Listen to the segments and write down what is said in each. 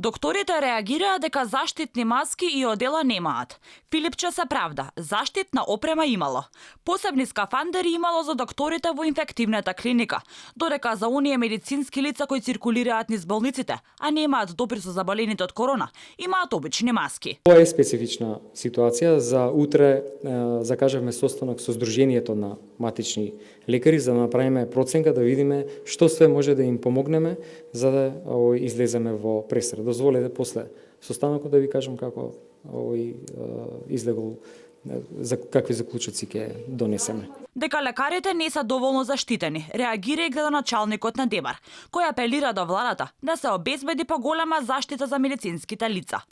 Докторите реагираа дека заштитни маски и одела немаат. Филипче се правда, заштитна опрема имало. Посебни скафандери имало за докторите во инфективната клиника, додека за оние медицински лица кои циркулираат низ болниците, а немаат допир со заболените од корона, имаат обични маски. Ова е специфична ситуација. За утре закажавме состанок со Сдруженијето на матични лекари за да направиме проценка, да видиме што све може да им помогнеме за да излеземе во престрел. Дозволете после состанокот да ви кажам како излегол, за какви заклучоци ќе донесеме. Дека лекарите не се доволно заштитени, реагира и градоначалникот на Дебар, кој апелира до владата да се обезбеди поголема заштита за медицинските лица.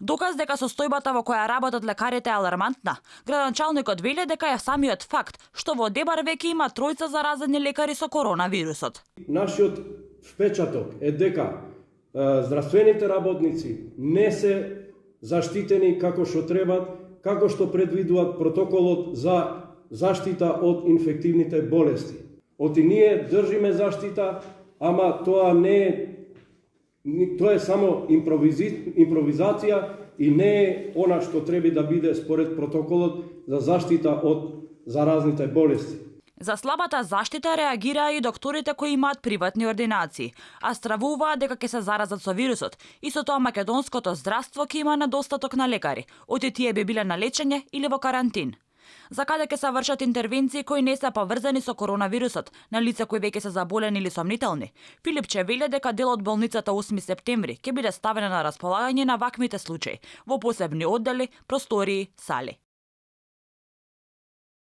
Доказ дека состојбата во која работат лекарите е алармантна, градоначалникот вели дека е самиот факт што во Дебар веќе има тројца заразени лекари со коронавирусот. Нашиот впечаток е дека здравствените работници не се заштитени како што требат, како што предвидуваат протоколот за заштита од инфективните болести. Оти ние држиме заштита, ама тоа е само импровизација и не е она што треба да биде според протоколот за заштита од заразните болести. За слабата заштита реагираа и докторите кои имаат приватни ординации, а стравуваат дека ќе се заразат со вирусот. Исто тоа македонското здравство ќе има недостаток на лекари, оти тие би биле на лечење или во карантин. За каде ќе се вршат интервенции кои не се поврзани со коронавирусот на лица кои веќе се заболени или сомнителни, Филипче вели дека дел од болницата 8 септември ќе биде ставена на располагање на ваквите случаи во посебни оддели, простории, сали.